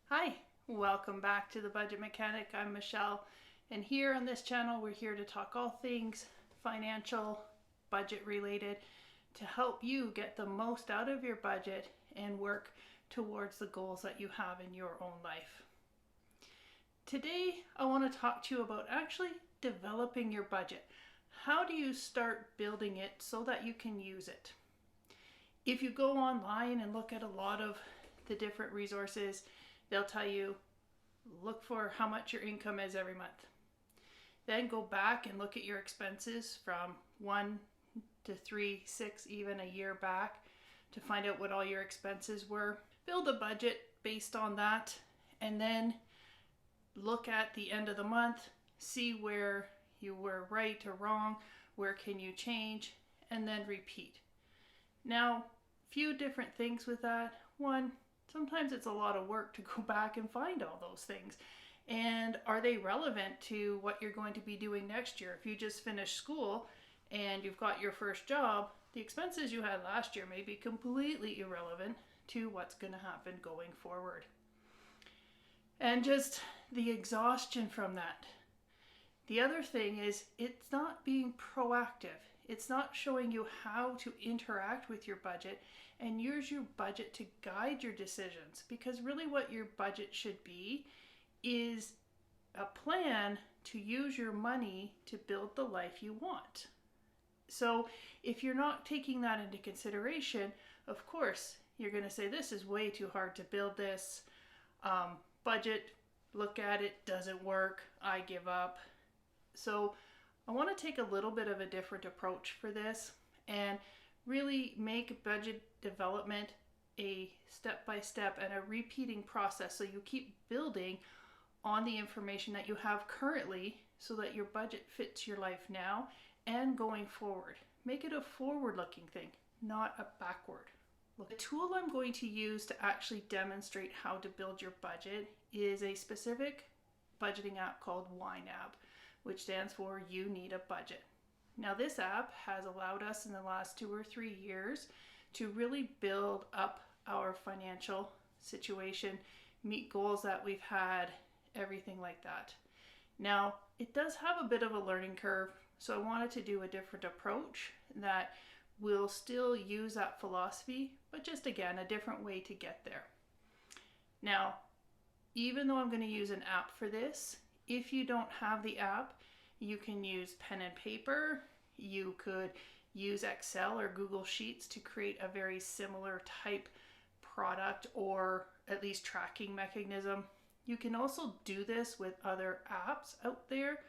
Hi, welcome back to the Budget Mechanic. I'm Michelle, and here on this channel we're here to talk all things financial, budget related, to help you get the most out of your budget and work towards the goals that you have in your own life. Today I want to talk to you about actually developing your budget. How do you start building it so that you can use it? If you go online and look at a lot of the different resources, they'll tell you, look for how much your income is every month. Then go back and look at your expenses from 1 to 3, 6, even a year back to find out what all your expenses were. Build a budget based on that, and then look at the end of the month, see where you were right or wrong, where can you change, and then repeat. Now, few different things with that. One, sometimes it's a lot of work to go back and find all those things. And are they relevant to what you're going to be doing next year? If you just finished school and you've got your first job, the expenses you had last year may be completely irrelevant to what's going to happen going forward. And just the exhaustion from that. The other thing is, it's not being proactive. It's not showing you how to interact with your budget and use your budget to guide your decisions, because really what your budget should be is a plan to use your money to build the life you want. So if you're not taking that into consideration, of course, you're going to say, this is way too hard to build this budget. Look at it, doesn't work, I give up. So I want to take a little bit of a different approach for this and really make budget development a step-by-step and a repeating process, so you keep building on the information that you have currently so that your budget fits your life now and going forward. Make it a forward-looking thing, not a backward. The tool I'm going to use to actually demonstrate how to build your budget is a specific budgeting app called Ynab, which stands for You Need a Budget. Now, this app has allowed us in the last 2 or 3 years to really build up our financial situation, meet goals that we've had, everything like that. Now, it does have a bit of a learning curve, so I wanted to do a different approach that will still use that philosophy, but just again, a different way to get there. Now, even though I'm going to use an app for this, if you don't have the app, you can use pen and paper. You could use Excel or Google Sheets to create a very similar type product, or at least tracking mechanism. You can also do this with other apps out there.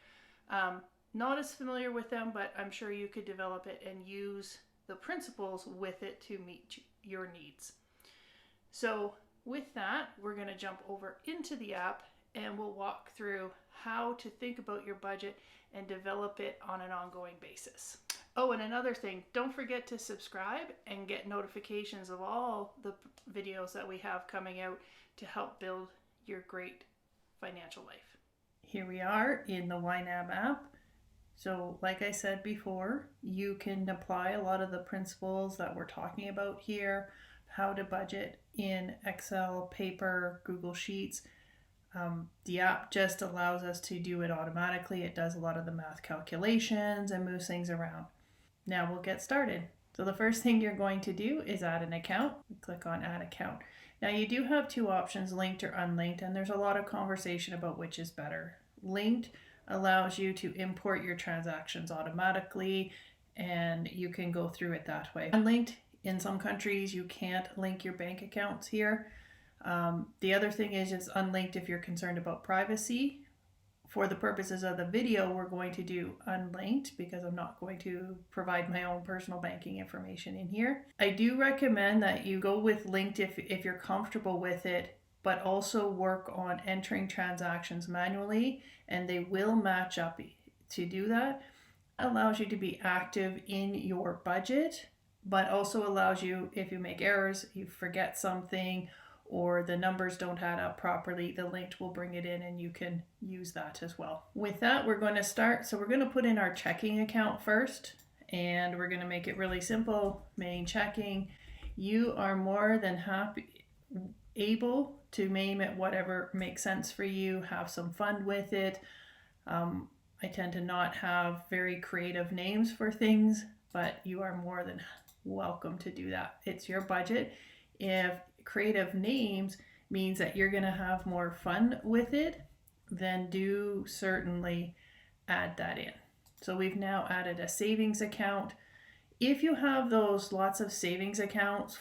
Not as familiar with them, but I'm sure you could develop it and use the principles with it to meet your needs. So with that, we're going to jump over into the app and we'll walk through how to think about your budget and develop it on an ongoing basis. Oh, and another thing, don't forget to subscribe and get notifications of all the videos that we have coming out to help build your great financial life. Here we are in the Ynab app. So like I said before, you can apply a lot of the principles that we're talking about here, how to budget in Excel, paper, Google Sheets. The app just allows us to do it automatically. It does a lot of the math calculations and moves things around. Now we'll get started. So the first thing you're going to do is add an account. Click on Add Account. Now you do have two options, linked or unlinked, and there's a lot of conversation about which is better. Linked allows you to import your transactions automatically, and you can go through it that way. Unlinked, in some countries, you can't link your bank accounts here. The other thing is it's unlinked if you're concerned about privacy. For the purposes of the video, we're going to do unlinked because I'm not going to provide my own personal banking information in here. I do recommend that you go with linked if you're comfortable with it, but also work on entering transactions manually, and they will match up. To do that allows you to be active in your budget, but also allows you, if you make errors, you forget something, or the numbers don't add up properly, the linked will bring it in and you can use that as well. With that, we're going to start. So we're going to put in our checking account first, and we're going to make it really simple. Main checking. You are more than able to name it whatever makes sense for you. Have some fun with it. I tend to not have very creative names for things, but you are more than welcome to do that. It's your budget. If creative names means that you're going to have more fun with it, then do certainly add that in. So we've now added a savings account. If you have those lots of savings accounts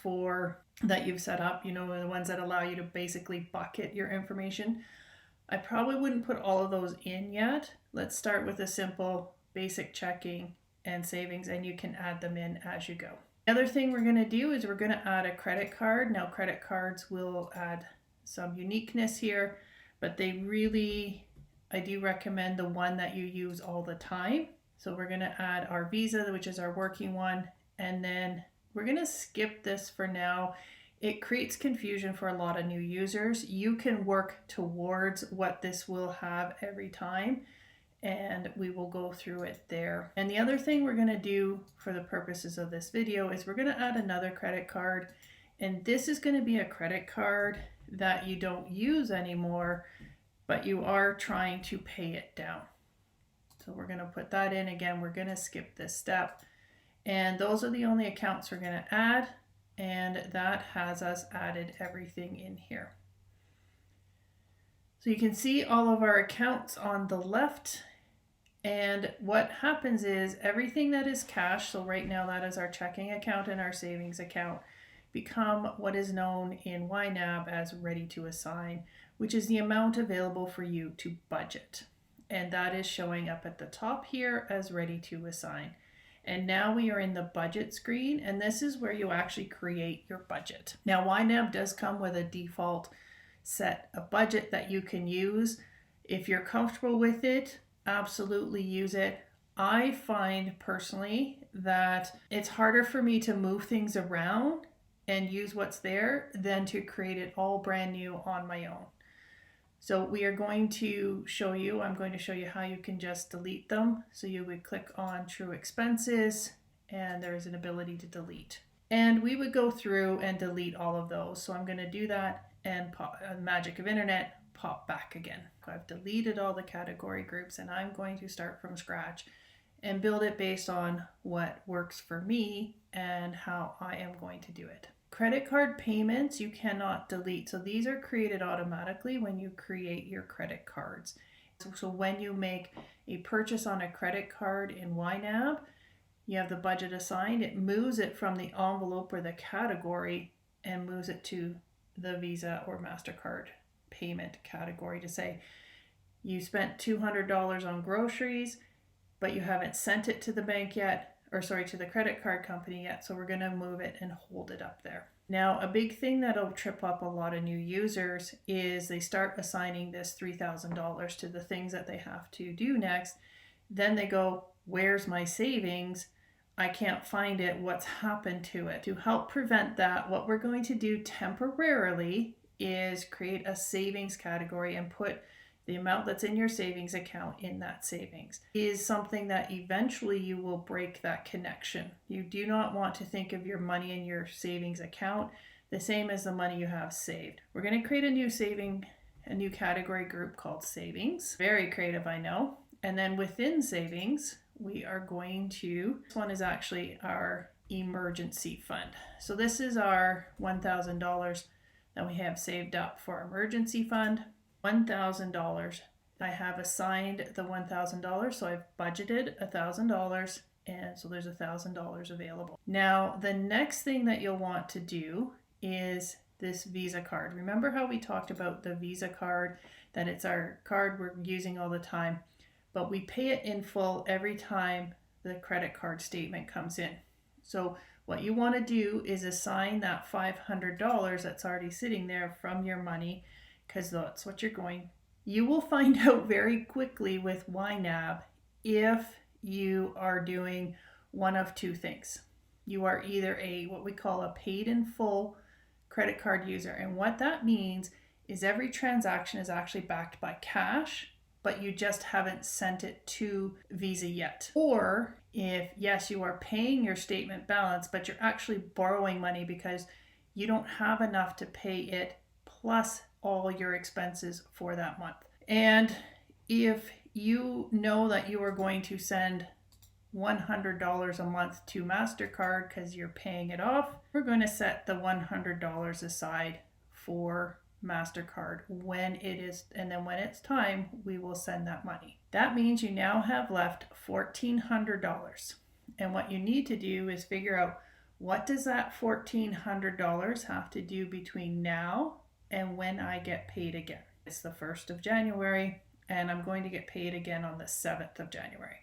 that you've set up, the ones that allow you to basically bucket your information, I probably wouldn't put all of those in yet. Let's start with a simple basic checking and savings, and you can add them in as you go. The other thing we're going to do is we're going to add a credit card. Now, credit cards will add some uniqueness here, but I do recommend the one that you use all the time. So we're going to add our Visa, which is our working one, and then we're going to skip this for now. It creates confusion for a lot of new users. You can work towards what this will have every time, and we will go through it there. And the other thing we're going to do for the purposes of this video is we're going to add another credit card, and this is going to be a credit card that you don't use anymore, but you are trying to pay it down. So we're going to put that in. Again, we're going to skip this step, and those are the only accounts we're going to add, and that has us added everything in here. So you can see all of our accounts on the left, and what happens is everything that is cash, so right now that is our checking account and our savings account, become what is known in Ynab as ready to assign, which is the amount available for you to budget. And that is showing up at the top here as ready to assign. And now we are in the budget screen, and this is where you actually create your budget. Now, Ynab does come with a default set of budget that you can use. If you're comfortable with it, absolutely use it. I find personally that it's harder for me to move things around and use what's there than to create it all brand new on my own. So I'm going to show you how you can just delete them. So you would click on True Expenses, and there's an ability to delete. And we would go through and delete all of those. So I'm going to do that, and magic of internet, pop back again. I've deleted all the category groups, and I'm going to start from scratch and build it based on what works for me and how I am going to do it. Credit card payments you cannot delete. So these are created automatically when you create your credit cards. So when you make a purchase on a credit card in Ynab, you have the budget assigned. It moves it from the envelope or the category and moves it to the Visa or MasterCard payment category to say you spent $200 on groceries, but you haven't sent it to the bank yet, to the credit card company yet, so we're going to move it and hold it up there. Now, a big thing that'll trip up a lot of new users is they start assigning this $3,000 to the things that they have to do next. Then they go, where's my savings? I can't find it. What's happened to it? To help prevent that, what we're going to do temporarily is create a savings category and put the amount that's in your savings account in that savings. Is something that eventually you will break that connection. You do not want to think of your money in your savings account the same as the money you have saved. We're going to create a new category group called savings. Very creative, I know. And then within savings, we are going to, this one is actually our emergency fund. So this is our $1,000 that we have saved up for emergency fund. $1,000. I have assigned the $1,000, so I've budgeted $1,000, and so there's $1,000 available. Now, the next thing that you'll want to do is this Visa card. Remember how we talked about the Visa card, that it's our card we're using all the time, but we pay it in full every time the credit card statement comes in. So what you want to do is assign that $500 that's already sitting there from your money, because that's what you're going. You will find out very quickly with Ynab if you are doing one of two things. You are either what we call a paid in full credit card user, and what that means is every transaction is actually backed by cash, but you just haven't sent it to Visa yet. Or if, yes, you are paying your statement balance, but you're actually borrowing money because you don't have enough to pay it plus all your expenses for that month. And if you know that you are going to send $100 a month to MasterCard because you're paying it off, we're going to set the $100 aside for MasterCard when it is, and then when it's time, we will send that money. That means you now have left $1,400. And what you need to do is figure out, what does that $1,400 have to do between now and when I get paid again? It's the 1st of January, and I'm going to get paid again on the 7th of January.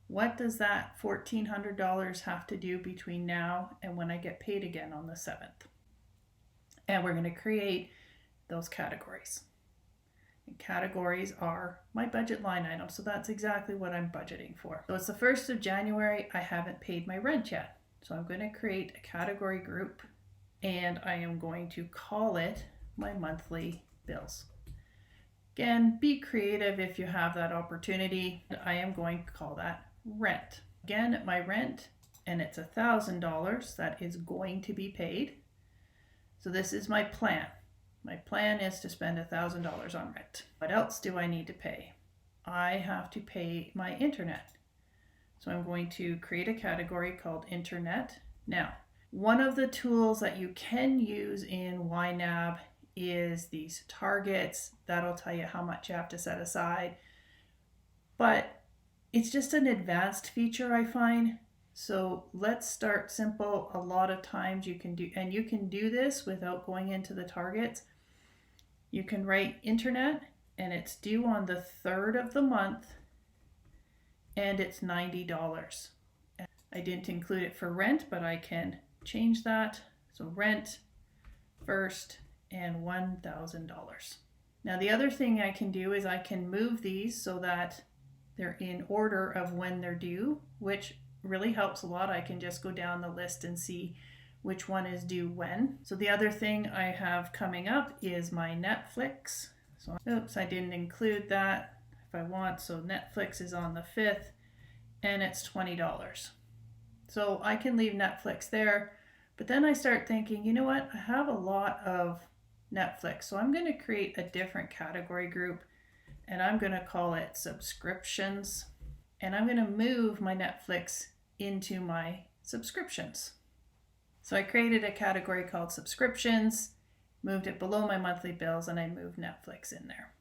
What does that $1,400 have to do between now and when I get paid again on the 7th? And we're going to create those categories. And categories are my budget line items. So that's exactly what I'm budgeting for. So it's the 1st of January. I haven't paid my rent yet. So I'm going to create a category group, and I am going to call it my monthly bills. Again, be creative if you have that opportunity. I am going to call that rent. Again, my rent, and it's $1,000 that is going to be paid. So this is my plan. My plan is to spend $1,000 on rent. What else do I need to pay? I have to pay my internet. So I'm going to create a category called internet. Now, one of the tools that you can use in Ynab is these targets. That'll tell you how much you have to set aside. But it's just an advanced feature, I find. So let's start simple. A lot of times you can do, and you can do this without going into the targets. You can write internet, and it's due on the 3rd of the month, and it's $90. I didn't include it for rent, but I can change that. So rent first and $1,000. Now the other thing I can do is I can move these so that they're in order of when they're due, which really helps a lot. I can just go down the list and see which one is due when. So the other thing I have coming up is my Netflix. So oops, I didn't include that if I want. So Netflix is on the 5th, and it's $20. So I can leave Netflix there, but then I start thinking, you know what? I have a lot of Netflix. So I'm going to create a different category group, and I'm going to call it subscriptions. And I'm going to move my Netflix into my subscriptions. So I created a category called subscriptions, moved it below my monthly bills, and I moved Netflix in there.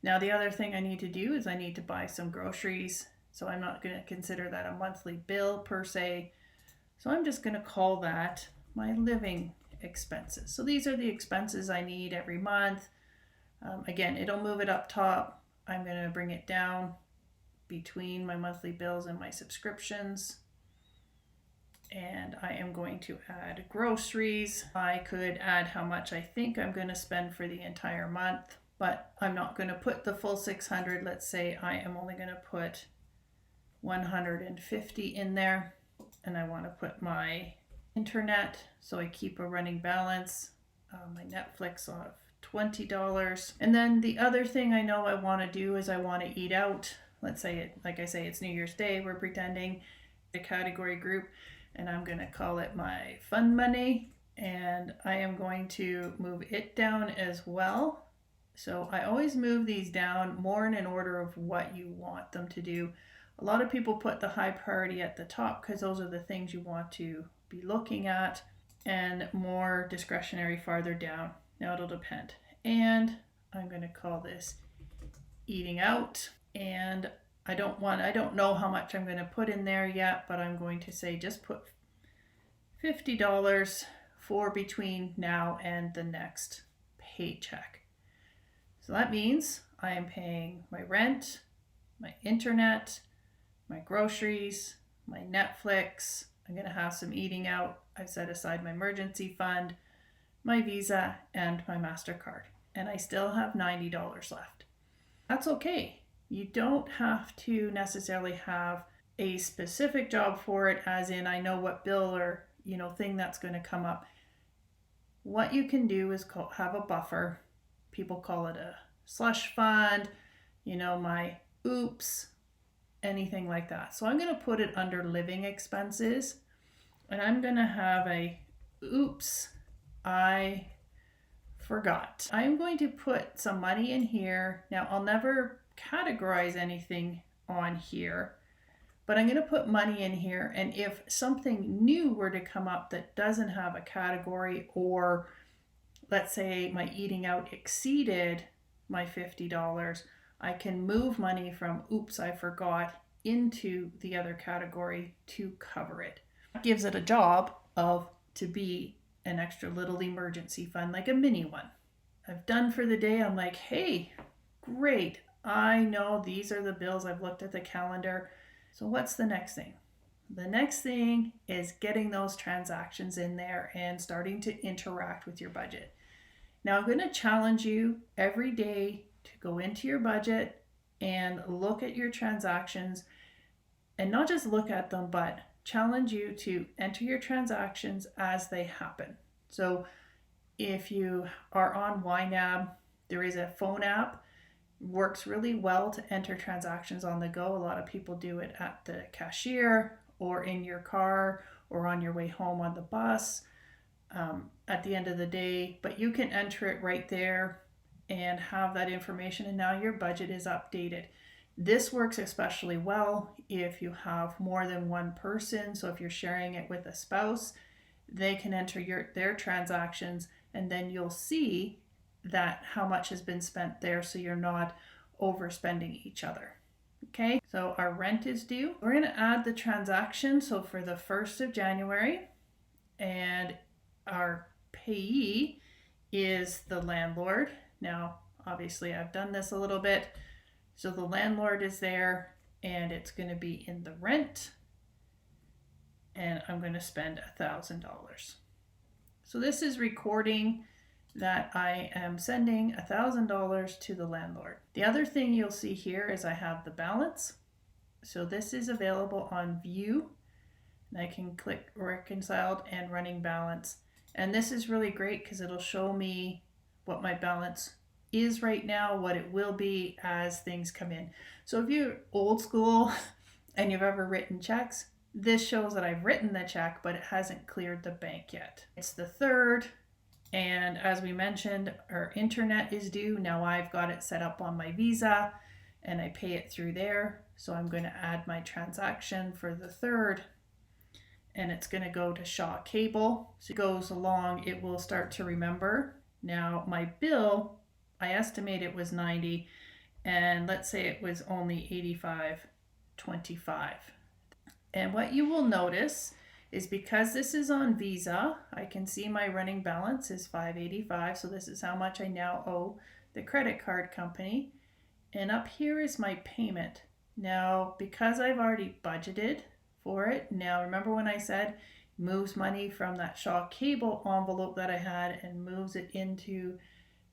Now the other thing I need to do is I need to buy some groceries. So I'm not going to consider that a monthly bill per se. So I'm just going to call that my living expenses. So these are the expenses I need every month. Again, it'll move it up top. I'm going to bring it down between my monthly bills and my subscriptions. And I am going to add groceries. I could add how much I think I'm going to spend for the entire month, but I'm not going to put the full 600. Let's say I am only going to put 150 in there, and I want to put my internet so I keep a running balance, my Netflix of $20. And then the other thing I know I want to do is I want to eat out. Let's say it, like I say, it's New Year's Day. We're pretending a category group, and I'm going to call it my fun money, and I am going to move it down as well. So I always move these down more in an order of what you want them to do. A lot of people put the high priority at the top because those are the things you want to be looking at, and more discretionary farther down. Now it'll depend. And I'm going to call this eating out, and I don't know how much I'm going to put in there yet, but I'm going to say just put $50 for between now and the next paycheck. So that means I am paying my rent, my internet, my groceries, my Netflix. I'm going to have some eating out. I've set aside my emergency fund, my Visa, and my MasterCard. And I still have $90 left. That's okay. You don't have to necessarily have a specific job for it, as in I know what bill or thing that's going to come up. What you can do is have a buffer. People call it a slush fund, my oops, anything like that. So I'm going to put it under living expenses, and I'm going to have a oops, I forgot. I'm going to put some money in here. Now I'll never categorize anything on here, but I'm going to put money in here, and if something new were to come up that doesn't have a category, or let's say my eating out exceeded my $50, I can move money from oops, I forgot into the other category to cover it. It gives it a job of to be an extra little emergency fund, like a mini one. I've done for the day. I'm like, hey, great. I know these are the bills. I've looked at the calendar. So what's the next thing? The next thing is getting those transactions in there and starting to interact with your budget. Now I'm going to challenge you every day to go into your budget and look at your transactions, and not just look at them, but challenge you to enter your transactions as they happen. So if you are on Ynab, there is a phone app. Works really well to enter transactions on the go. A lot of people do it at the cashier or in your car or on your way home on the bus at the end of the day, but you can enter it right there and have that information, and now your budget is updated. This works especially well if you have more than one person. So if you're sharing it with a spouse, they can enter their transactions, and then you'll see that how much has been spent there, so you're not overspending each other. Okay, so our rent is due. We're going to add the transaction. So for the 1st of January, and our payee is the landlord. Now, obviously I've done this a little bit. So the landlord is there, and it's going to be in the rent, and I'm going to spend $1,000. So this is recording that I am sending $1,000 to the landlord. The other thing you'll see here is I have the balance. So this is available on View, and I can click Reconciled and Running Balance. And this is really great because it'll show me what my balance is right now, what it will be as things come in. So if you're old school and you've ever written checks, this shows that I've written the check, but it hasn't cleared the bank yet. It's the 3rd, and as we mentioned, our internet is due. Now I've got it set up on my Visa and I pay it through there. So I'm going to add my transaction for the 3rd, and it's going to go to Shaw Cable. So it goes along, it will start to remember. Now my bill, I estimate it was 90, and let's say it was only 85.25. And what you will notice is because this is on Visa, I can see my running balance is $585. So this is how much I now owe the credit card company. And up here is my payment. Now, because I've already budgeted for it, now remember when I said moves money from that Shaw Cable envelope that I had and moves it into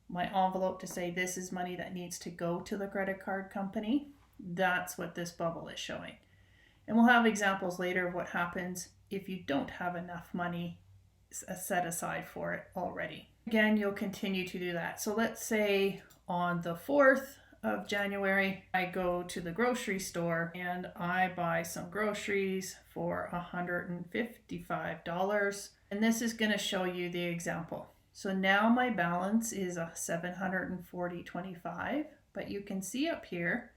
my envelope to say this is money that needs to go to the credit card company. That's what this bubble is showing. And we'll have examples later of what happens if you don't have enough money set aside for it already. Again, you'll continue to do that. So let's say on the 4th of January, I go to the grocery store and I buy some groceries for $155. And this is going to show you the example. So now my balance is $740.25, but you can see up here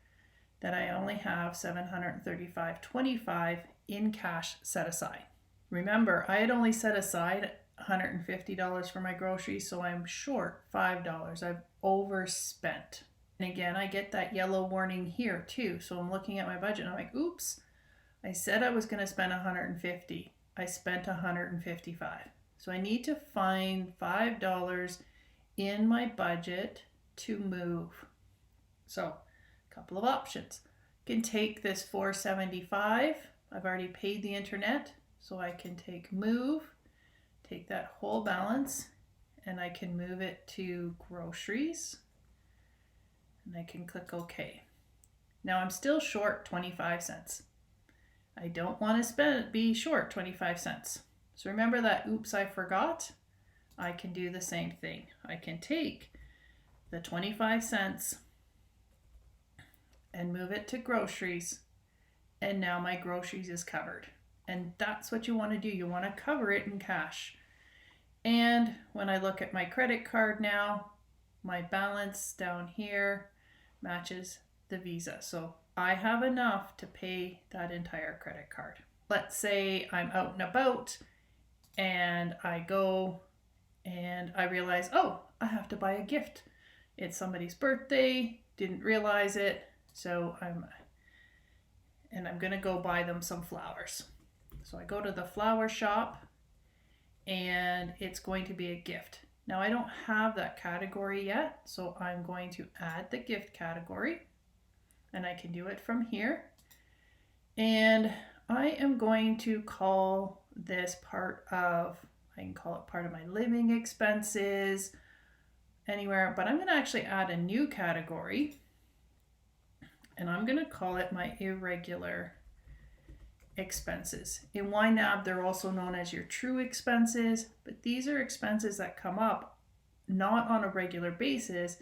that I only have $735.25 in cash set aside. Remember, I had only set aside $150 for my groceries, so I'm short $5. I've overspent. And again, I get that yellow warning here too. So I'm looking at my budget and I'm like, oops, I said I was going to spend $150. I spent $155. So I need to find $5 in my budget to move. So a couple of options. I can take this $475. I've already paid the internet, so I can take move, take that whole balance, and I can move it to groceries, and I can click OK. Now I'm still short 25 cents. I don't want to be short 25 cents. So remember that oops, I forgot. I can do the same thing. I can take the 25 cents and move it to groceries, and now my groceries is covered. And that's what you want to do. You want to cover it in cash. And when I look at my credit card now, my balance down here matches the Visa. So I have enough to pay that entire credit card. Let's say I'm out and about and I go and I realize, oh, I have to buy a gift. It's somebody's birthday, didn't realize it, so I'm gonna go buy them some flowers. So I go to the flower shop and it's going to be a gift. Now I don't have that category yet, so I'm going to add the gift category, and I can do it from here. And I am going to call this part of, I can call it part of my living expenses, anywhere, but I'm going to actually add a new category, and I'm going to call it my irregular expenses. In Ynab, they're also known as your true expenses, but these are expenses that come up not on a regular basis,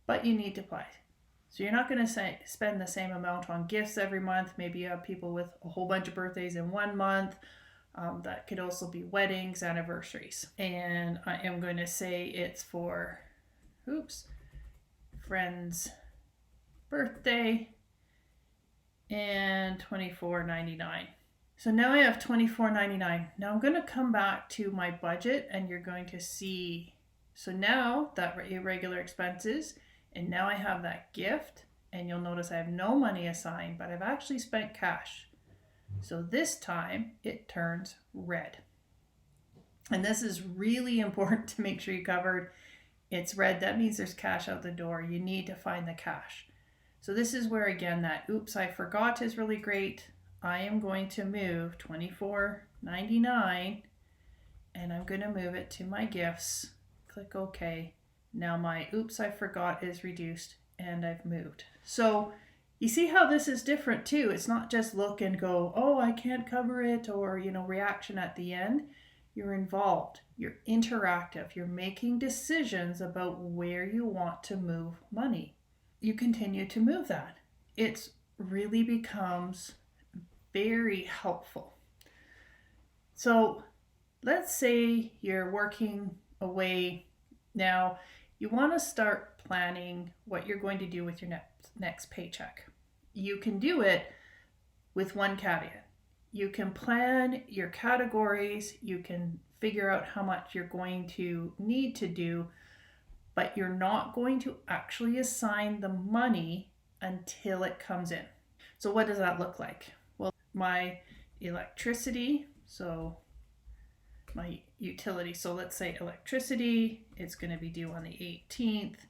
but you need to pay. So you're not going to spend the same amount on gifts every month. Maybe you have people with a whole bunch of birthdays in 1 month. That could also be weddings, anniversaries. And I am going to say it's for, friend's birthday and $24.99. So now I have $24.99. Now I'm going to come back to my budget and you're going to see, so now that irregular expenses, and now I have that gift, and you'll notice I have no money assigned, but I've actually spent cash. So this time it turns red. And this is really important to make sure you covered. It's red, that means there's cash out the door. You need to find the cash. So this is where, again, that oops, I forgot is really great. I am going to move $24.99 and I'm going to move it to my gifts. Click OK. Now my oops, I forgot is reduced and I've moved. So you see how this is different too. It's not just look and go, oh, I can't cover it, or, reaction at the end. You're involved. You're interactive. You're making decisions about where you want to move money. You continue to move that. It really becomes very helpful. So let's say you're working away now. You want to start planning what you're going to do with your next paycheck. You can do it with one caveat. You can plan your categories, you can figure out how much you're going to need to do, but you're not going to actually assign the money until it comes in. So what does that look like? Well, my electricity, so my utility. So let's say electricity, it's going to be due on the 18th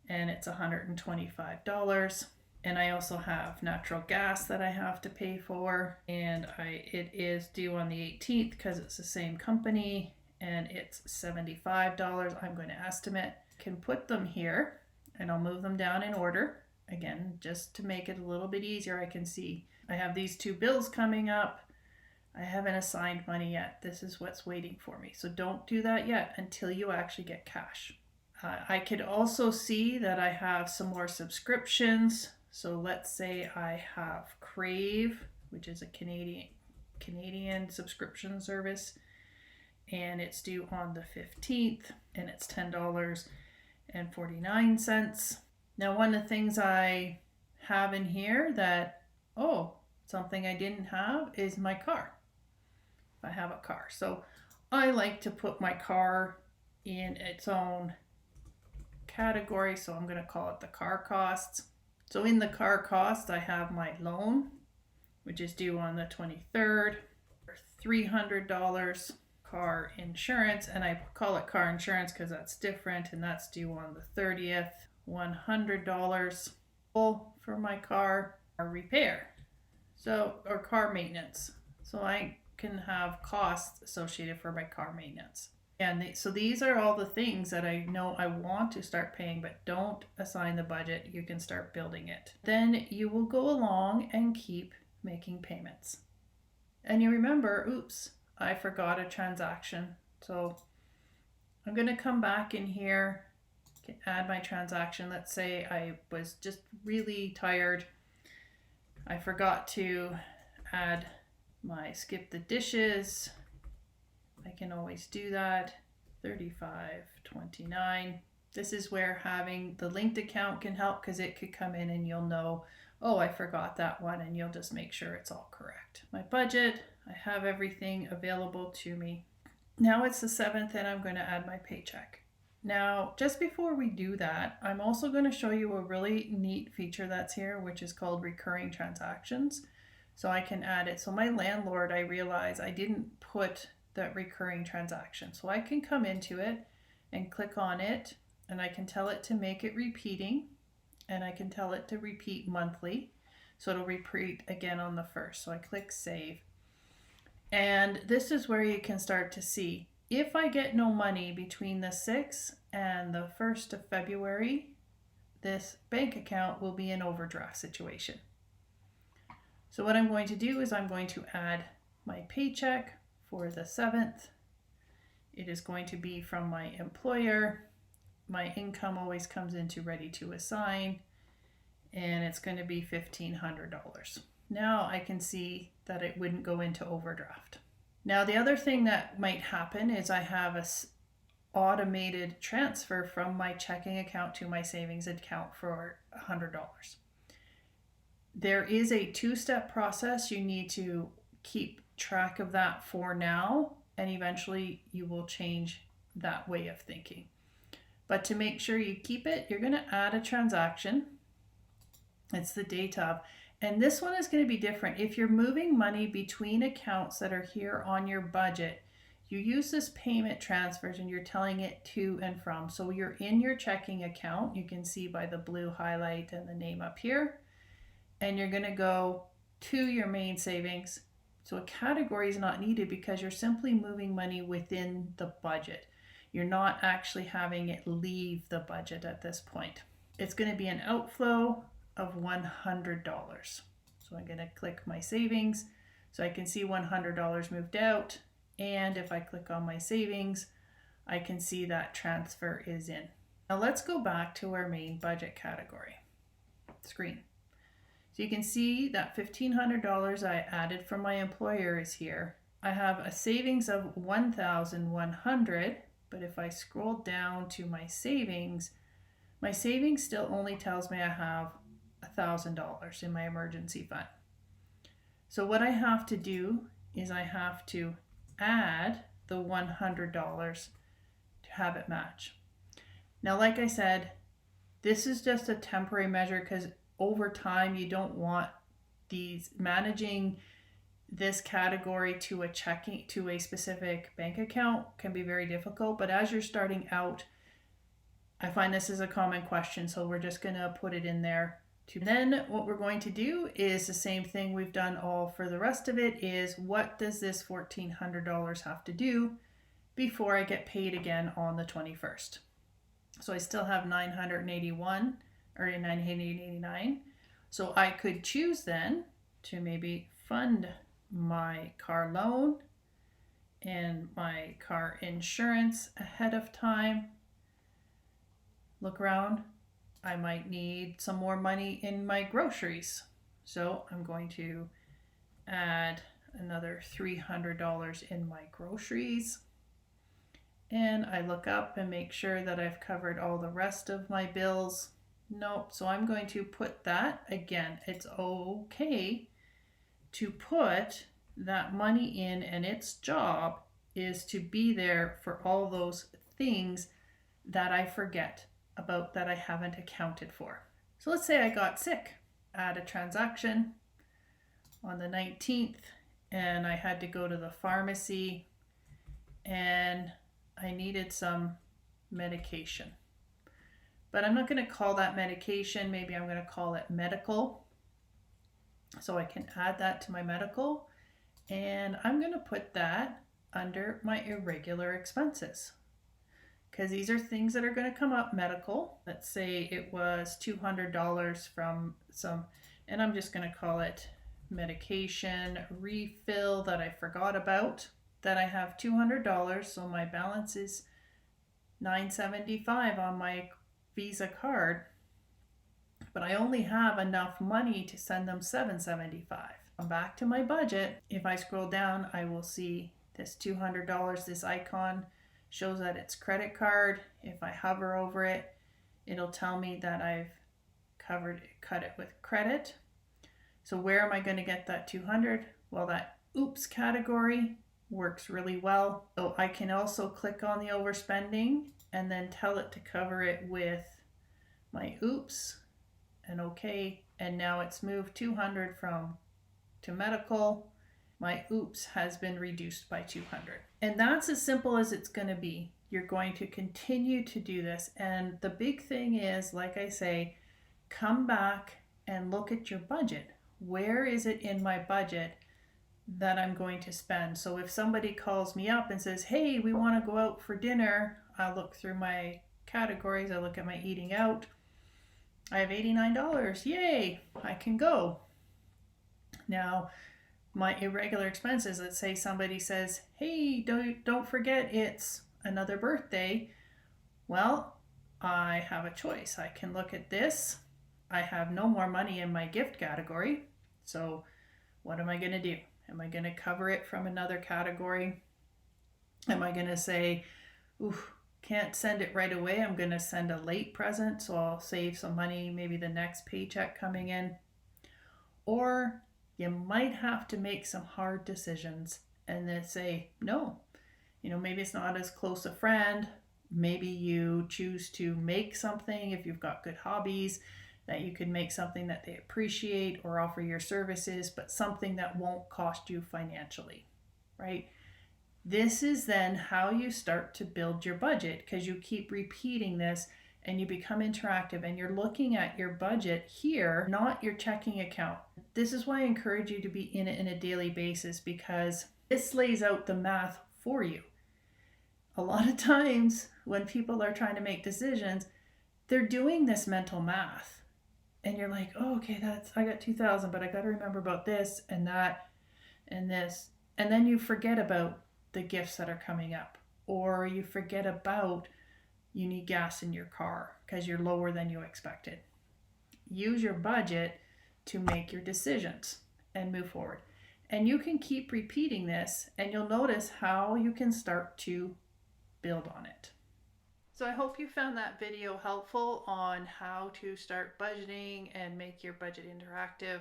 and it's $125. And I also have natural gas that I have to pay for, and it is due on the 18th because it's the same company and it's $75. I'm going to estimate. Can put them here and I'll move them down in order. Again, just to make it a little bit easier, I can see I have these two bills coming up. I haven't assigned money yet. This is what's waiting for me. So don't do that yet until you actually get cash. I could also see that I have some more subscriptions. So let's say I have Crave, which is a Canadian subscription service, and it's due on the 15th, and it's $10.49. Now, one of the things I have in here that, something I didn't have is my car. I have a car. So I like to put my car in its own category. So I'm going to call it the car costs. So in the car cost, I have my loan, which is due on the 23rd, $300. Car insurance, and I call it car insurance because that's different, and that's due on the 30th. $100 for my car repair, or car maintenance. So I can have costs associated for my car maintenance. And so these are all the things that I know I want to start paying, but don't assign the budget. You can start building it. Then you will go along and keep making payments. And you remember, oops, I forgot a transaction. So I'm going to come back in here, add my transaction. Let's say I was just really tired. I forgot to add my skip the dishes. I can always do that. $35.29. This is where having the linked account can help, because it could come in and you'll know, oh, I forgot that one, and you'll just make sure it's all correct. My budget, I have everything available to me. Now it's the 7th and I'm going to add my paycheck. Now, just before we do that, I'm also going to show you a really neat feature that's here, which is called recurring transactions. So I can add it. So my landlord, I realize I didn't put that recurring transaction. So I can come into it and click on it, and I can tell it to make it repeating, and I can tell it to repeat monthly. So it'll repeat again on the 1st. So I click save. And this is where you can start to see, if I get no money between the 6th and the 1st of February, this bank account will be an overdraft situation. So what I'm going to do is I'm going to add my paycheck for the 7th. It is going to be from my employer. My income always comes into ready to assign, and it's going to be $1,500. Now I can see that it wouldn't go into overdraft. Now the other thing that might happen is I have a automated transfer from my checking account to my savings account for $100. There is a 2-step process. You need to keep track of that for now, and eventually you will change that way of thinking. But to make sure you keep it, you're going to add a transaction. It's the date of. And this one is going to be different. If you're moving money between accounts that are here on your budget, you use this payment transfers and you're telling it to and from. So you're in your checking account. You can see by the blue highlight and the name up here. And you're going to go to your main savings. So a category is not needed because you're simply moving money within the budget. You're not actually having it leave the budget at this point. It's going to be an outflow of $100. So I'm going to click my savings so I can see $100 moved out. And if I click on my savings, I can see that transfer is in. Now let's go back to our main budget category screen. So you can see that $1,500 I added from my employer is here. I have a savings of $1,100, but if I scroll down to my savings still only tells me I have $1,000 in my emergency fund. So what I have to do is I have to add the $100 to have it match. Now, like I said, this is just a temporary measure because over time you don't want these managing this category to a specific bank account can be very difficult. But as you're starting out, I find this is a common question, so we're just going to put it in there. Then what we're going to do is the same thing we've done all for the rest of it, is what does this $1,400 have to do before I get paid again on the 21st? So I still have $981 or $989. So I could choose then to maybe fund my car loan and my car insurance ahead of time. Look around. I might need some more money in my groceries. So I'm going to add another $300 in my groceries. And I look up and make sure that I've covered all the rest of my bills. Nope. So I'm going to put that again. It's okay to put that money in, and its job is to be there for all those things that I forget about, that I haven't accounted for. So let's say I got sick, add a transaction on the 19th, and I had to go to the pharmacy and I needed some medication. But I'm not going to call that medication. Maybe I'm going to call it medical. So I can add that to my medical, and I'm going to put that under my irregular expenses, because these are things that are going to come up. Medical, let's say it was $200 from some, and I'm just going to call it medication refill that I forgot about, that I have $200. So my balance is $975 on my Visa card, but I only have enough money to send them $775. I'm back to my budget. If I scroll down, I will see this $200, this icon shows that it's credit card. If I hover over it, it'll tell me that I've cut it with credit. So where am I going to get that 200? Well, that oops category works really well. So I can also click on the overspending and then tell it to cover it with my oops and okay. And now it's moved 200 to medical. My oops has been reduced by 200. And that's as simple as it's going to be. You're going to continue to do this. And the big thing is, like I say, come back and look at your budget. Where is it in my budget that I'm going to spend? So if somebody calls me up and says, hey, we want to go out for dinner, I look through my categories, I look at my eating out. I have $89. Yay, I can go. Now, my irregular expenses, let's say somebody says, hey, don't forget it's another birthday. Well, I have a choice. I can look at this. I have no more money in my gift category. So what am I going to do? Am I going to cover it from another category? Am I going to say, oof, can't send it right away. I'm going to send a late present, so I'll save some money, maybe the next paycheck coming in. Or you might have to make some hard decisions and then say, no, maybe it's not as close a friend. Maybe you choose to make something if you've got good hobbies, that you could make something that they appreciate or offer your services, but something that won't cost you financially, right? This is then how you start to build your budget, because you keep repeating this and you become interactive and you're looking at your budget here, not your checking account. This is why I encourage you to be in it on a daily basis, because this lays out the math for you. A lot of times when people are trying to make decisions, they're doing this mental math. And you're like, oh, okay, I got 2,000, but I got to remember about this and that and this. And then you forget about the gifts that are coming up, or you forget about you need gas in your car because you're lower than you expected. Use your budget to make your decisions and move forward. And you can keep repeating this and you'll notice how you can start to build on it. So I hope you found that video helpful on how to start budgeting and make your budget interactive.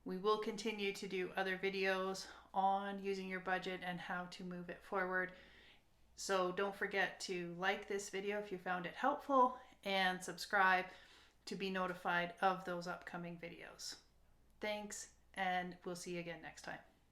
We will continue to do other videos on using your budget and how to move it forward. So don't forget to like this video if you found it helpful and subscribe to be notified of those upcoming videos. Thanks, and we'll see you again next time.